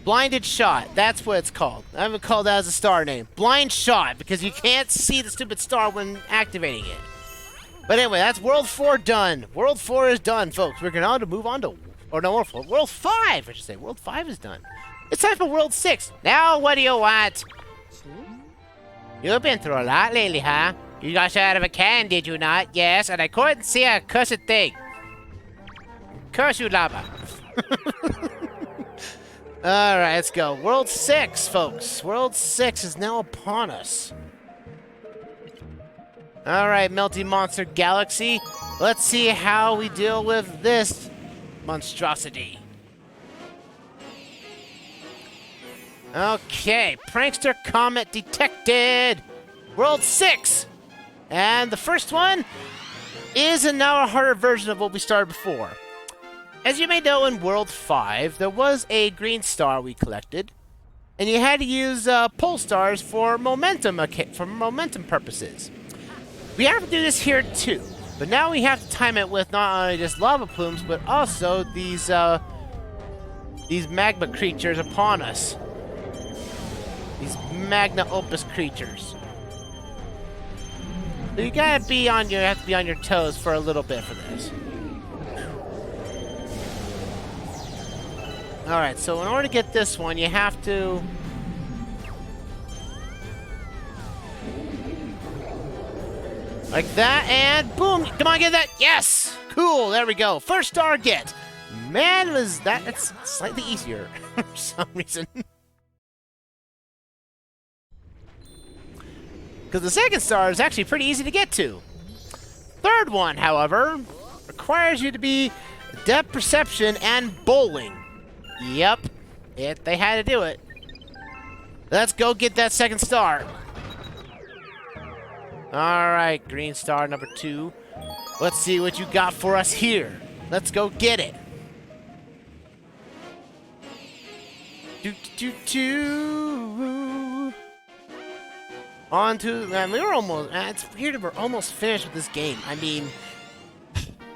Blinded shot. That's what it's called. I haven't called that as a star name. Blind shot, because you can't see the stupid star when activating it. But anyway, that's World 4 done. World 4 is done, folks. We're going to move on to... Or no, World 5, I should say. World 5 is done. It's time for World 6. Now, what do you want? You've been through a lot lately, huh? You got shot out of a can, did you not? Yes, and I couldn't see a cursed thing. Curse you, lava. Alright, let's go. World 6, folks. World 6 is now upon us. Alright, Melty Monster Galaxy. Let's see how we deal with this monstrosity. Okay, Prankster Comet detected. World 6. And the first one is a now a harder version of what we started before. As you may know, in World 5, there was a green star we collected, and you had to use pole stars for momentum purposes. We have to do this here too, but now we have to time it with not only just lava plumes, but also these magma creatures upon us. These magna opus creatures. So you have to be on your toes for a little bit for this. Alright, so in order to get this one, you have to... Like that, and boom! Come on, get that! Yes! Cool, there we go. First star get. Man, that's slightly easier for some reason. Because the second star is actually pretty easy to get to. Third one, however, requires you to be depth perception and bowling. Yep, they had to do it. Let's go get that second star. Alright, green star number 2. Let's see what you got for us here. Let's go get it. On to... Man, we were almost... it's weird we're almost finished with this game. I mean...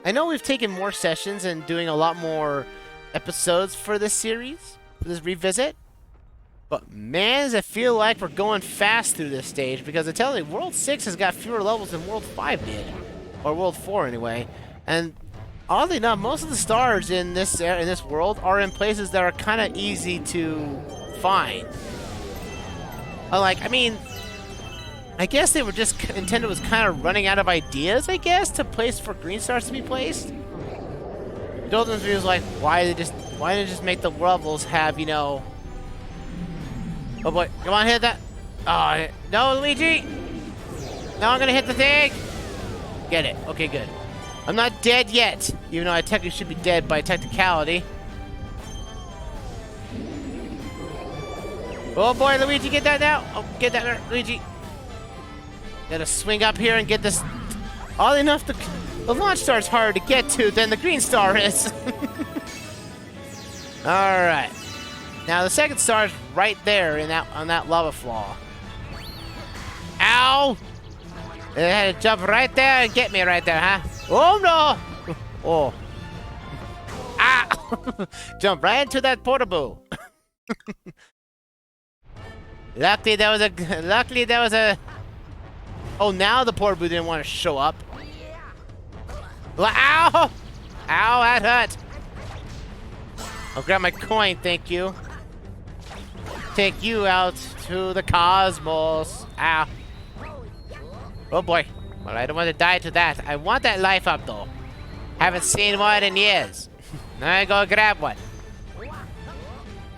I know we've taken more sessions and doing a lot more episodes for this series, for this revisit, but man, does it feel like we're going fast through this stage, because I tell you, World 6 has got fewer levels than World 5 did, or World 4 anyway, and oddly enough, most of the stars in this world are in places that are kind of easy to find. I mean, I guess they were just, Nintendo was kind of running out of ideas, I guess, to place for green stars to be placed. Dolphin was like, why did they just make the levels have, you know... Oh boy, come on, hit that! Oh, no, Luigi! No, I'm gonna hit the thing! Get it, okay, good. I'm not dead yet, even though I technically should be dead by technicality. Oh boy, Luigi, get that now! Oh, get that, Luigi! Gotta swing up here and get this... Oddly enough, the launch star is harder to get to than the green star is. Alright. Now the second star is right there on that lava floor. Ow! They had to jump right there and get me right there, huh? Oh no! Oh. Ah! Jump right into that portable. Luckily there was a... Oh, now the portable didn't want to show up. Ow! Ow, that hurt. I'll grab my coin, thank you. Take you out to the cosmos. Ow. Oh boy. Well, I don't want to die to that. I want that life up though. Haven't seen one in years. Now I go grab one.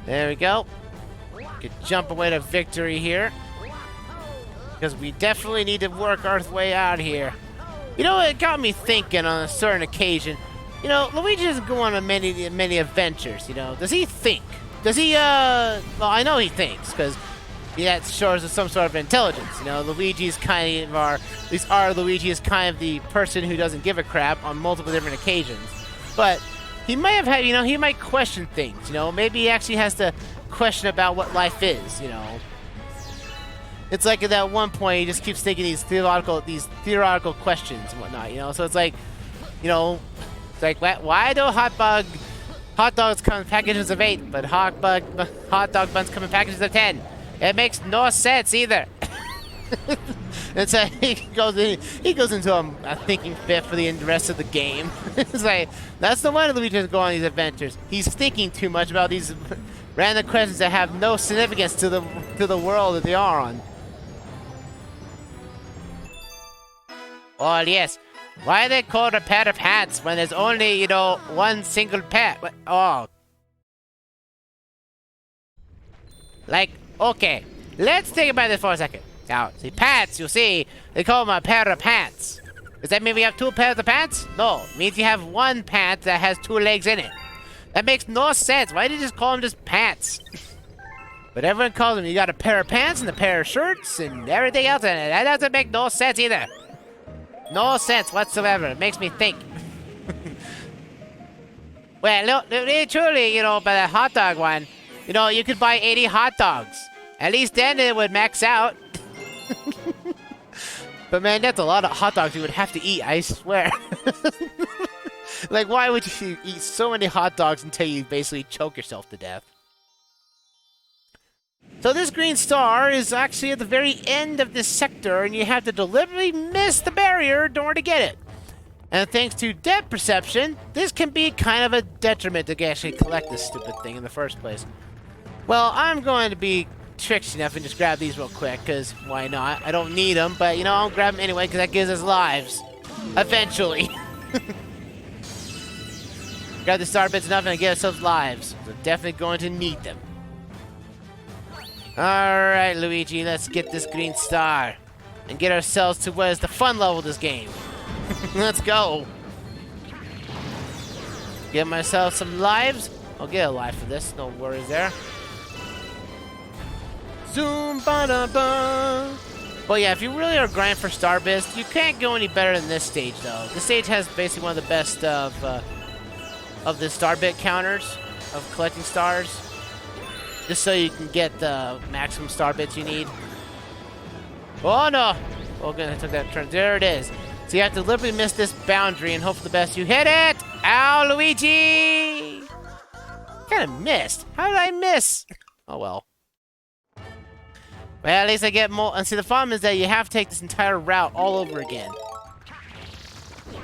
There we go. Could jump away to victory here. Because we definitely need to work our way out here. You know, it got me thinking on a certain occasion. You know, Luigi doesn't go on many adventures, you know. Does he think? Does he, well, I know he thinks, because that shows us some sort of intelligence. You know, Luigi's kind of at least our Luigi is kind of the person who doesn't give a crap on multiple different occasions. But he might have had, you know, he might question things, you know. Maybe he actually has to question about what life is, you know. It's like at that one point he just keeps thinking these theoretical questions and whatnot, you know. So it's like, you know, it's like why do hot dogs come in packages of 8, but hot dog buns come in packages of 10? It makes no sense either. And so he goes into a thinking fit for the rest of the game. It's like, that's the one Luigi has to go on these adventures. He's thinking too much about these random questions that have no significance to the world that they are on. Oh yes, why are they called a pair of pants when there's only, you know, one single pair? Oh. Like, okay, let's think about this for a second. Now, see, pants, you see, they call them a pair of pants. Does that mean we have 2 pairs of pants? No, it means you have 1 pant that has 2 legs in it. That makes no sense. Why did you just call them just pants? But everyone calls them, you got a pair of pants and a pair of shirts and everything else in it. That doesn't make no sense either. No sense whatsoever. It makes me think. Well, no, truly, you know, by the hot dog one, you know, you could buy 80 hot dogs. At least then it would max out. But man, that's a lot of hot dogs you would have to eat, I swear. Like, why would you eat so many hot dogs until you basically choke yourself to death? So this green star is actually at the very end of this sector, and you have to deliberately miss the barrier in order to get it. And thanks to depth perception, this can be kind of a detriment to actually collect this stupid thing in the first place. Well, I'm going to be tricksy enough and just grab these real quick, because why not? I don't need them, but, you know, I'll grab them anyway, because that gives us lives. Eventually. Grab the star bits enough and get ourselves lives. So definitely going to need them. Alright, Luigi, let's get this green star. And get ourselves to what is the fun level of this game. Let's go. Get myself some lives. I'll get a life for this, no worries there. Zoom ba da ba. But yeah, if you really are grinding for star bits, you can't go any better than this stage though. This stage has basically one of the best of the star bit counters of collecting stars. Just so you can get the maximum star bits you need. Oh no! Oh goodness, I took that turn. There it is. So you have to deliberately miss this boundary and hope for the best. You hit it! Ow, Luigi! Kind of missed. How did I miss? Oh well. Well, at least I get more. And see, the problem is that you have to take this entire route all over again.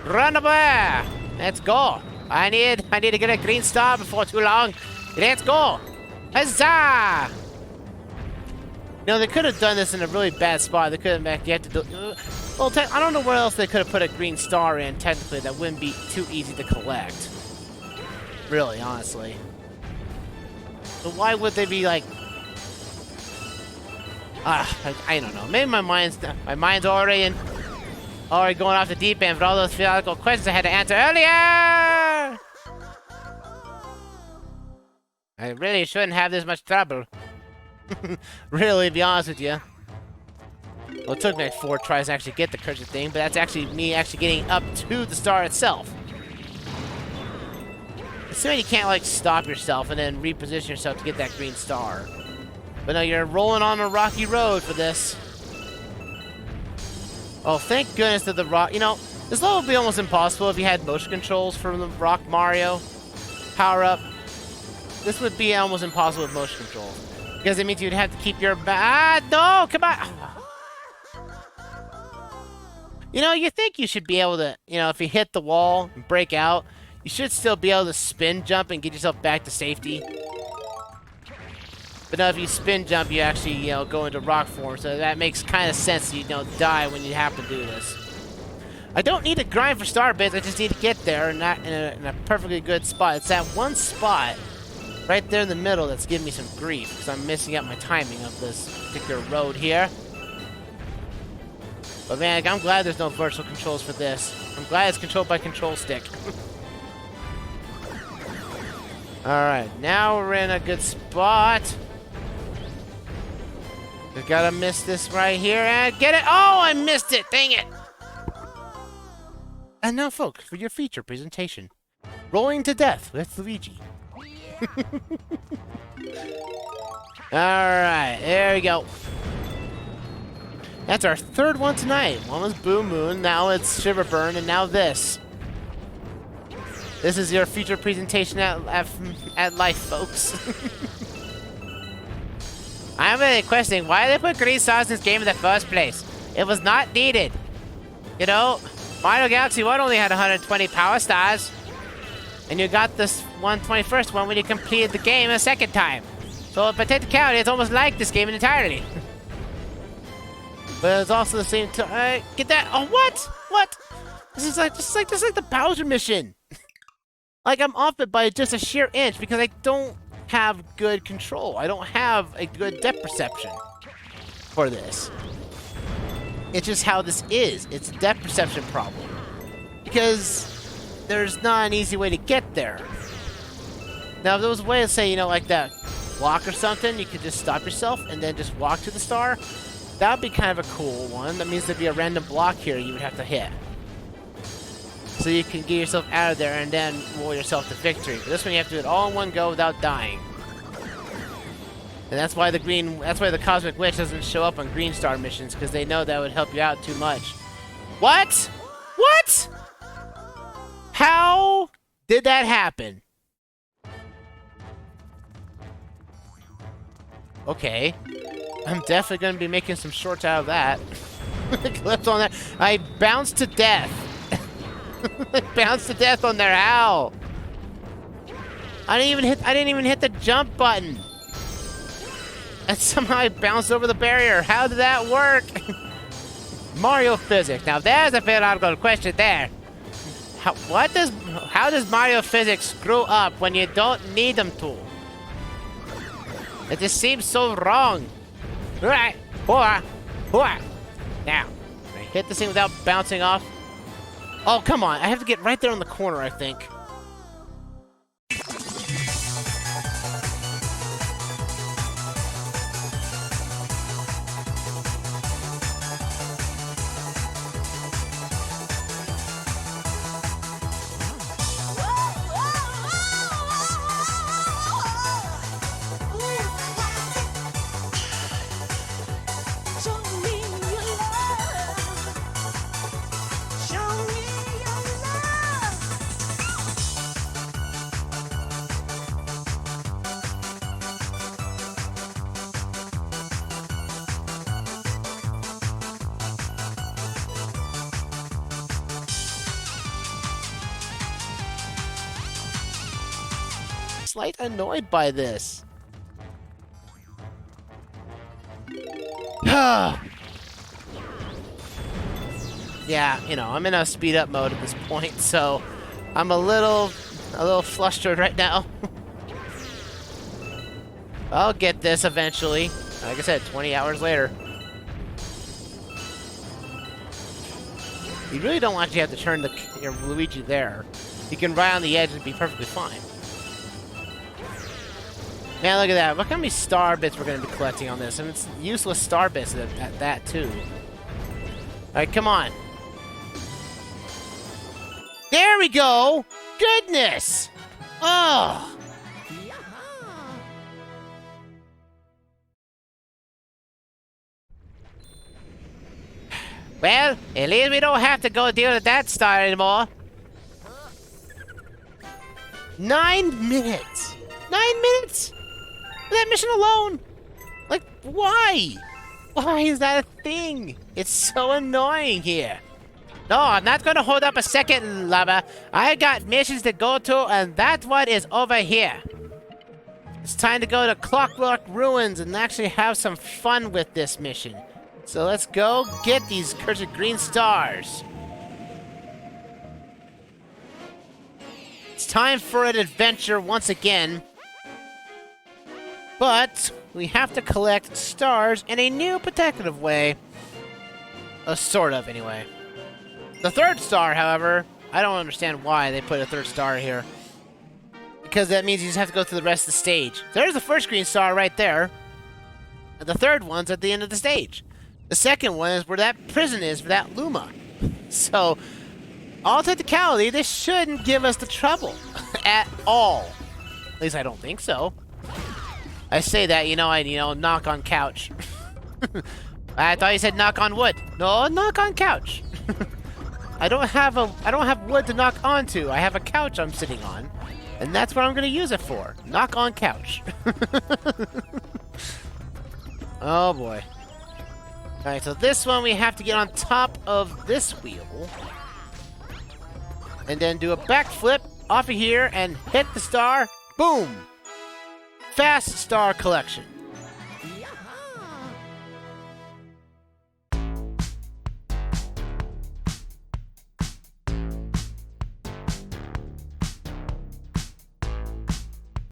Run away! Let's go. I need to get a green star before too long. Let's go! Huzzah! You know, they could have done this in a really bad spot. They could have, you have to do, well, I don't know where else they could have put a green star in, technically, that wouldn't be too easy to collect. Really, honestly. So why would they be like... I don't know. Maybe my mind's already going off the deep end for all those theoretical questions I had to answer earlier! I really shouldn't have this much trouble. Really, to be honest with you. Well, it took me like 4 tries to actually get the cursor thing, but that's actually me actually getting up to the star itself. Assuming you can't, like, stop yourself and then reposition yourself to get that green star. But no, you're rolling on a rocky road for this. Oh, thank goodness that the rock... You know, this level would be almost impossible if you had motion controls for the Rock Mario power-up. This would be almost impossible with motion controls. Because it means you'd have to keep your... no! Come on! You know, you think you should be able to... You know, if you hit the wall and break out, you should still be able to spin jump and get yourself back to safety. But no, if you spin jump, you actually, you know, go into rock form. So that makes kind of sense that you don't die when you have to do this. I don't need to grind for star bits. I just need to get there and not in a perfectly good spot. It's that one spot right there in the middle that's giving me some grief because I'm missing out my timing of this particular road here. But man, I'm glad there's no virtual controls for this. I'm glad it's controlled by control stick. Alright, now we're in a good spot. We gotta miss this right here and get it. Oh, I missed it! Dang it! And now, folks, for your feature presentation. Rolling to death with Luigi. Alright, there we go. That's our third one tonight. One was Boom Moon, now it's Shiver Burn, and now this. This is your future presentation at life, folks. I'm really questioning why they put green stars in this game in the first place. It was not needed. You know, Mario Galaxy 1 only had 120 power stars. And you got this 121st one when you completed the game a second time. So, by technicality, it's almost like this game entirely. But it's also the same time. Get that? Oh, what? What? This is like the Bowser mission. Like, I'm off it by just a sheer inch because I don't have good control. I don't have a good depth perception for this. It's just how this is. It's a depth perception problem. Because there's not an easy way to get there. Now, if there was a way to say, you know, like that block or something, you could just stop yourself and then just walk to the star. That would be kind of a cool one. That means there'd be a random block here you would have to hit. So you can get yourself out of there and then roll yourself to victory. But this one you have to do it all in one go without dying. And that's why the Cosmic Witch doesn't show up on Green Star missions, because they know that would help you out too much. What? What? How did that happen? Okay. I'm definitely going to be making some shorts out of that. Clips on that. I bounced to death. I bounced to death on there. How? I didn't even hit the jump button. And somehow I bounced over the barrier. How did that work? Mario physics. Now there's a philosophical question there. How does Mario physics screw up when you don't need them to? It just seems so wrong. Now, can I hit this thing without bouncing off? Oh, come on. I have to get right there on the corner, I think. Slight annoyed by this. Yeah, you know, I'm in a speed up mode at this point, so I'm a little flustered right now. I'll get this eventually. Like I said, 20 hours later. You really don't actually have to turn your Luigi there. You can ride on the edge and be perfectly fine. Man, look at that. Look how many star bits we're going to be collecting on this. And it's useless star bits at that, too. Alright, come on. There we go! Goodness! Oh! Well, at least we don't have to go deal with that star anymore. 9 minutes! 9 minutes? That mission alone! Like, why? Why is that a thing? It's so annoying here. No, I'm not gonna hold up a second, Lava. I got missions to go to, and that one is over here. It's time to go to Clockwork Ruins and actually have some fun with this mission. So let's go get these cursed green stars. It's time for an adventure once again. But we have to collect stars in a new protective way. Sort of, anyway. The third star, however, I don't understand why they put a third star here. Because that means you just have to go through the rest of the stage. There's the first green star right there. And the third one's at the end of the stage. The second one is where that prison is for that Luma. So, all technicality, this shouldn't give us the trouble at all. At least I don't think so. I say that, I knock on couch. I thought you said knock on wood. No, knock on couch. I don't have wood to knock onto. I have a couch I'm sitting on, and that's what I'm gonna use it for. Knock on couch. Oh boy. Alright, so this one we have to get on top of this wheel. And then do a backflip off of here and hit the star. Boom! Fast star collection.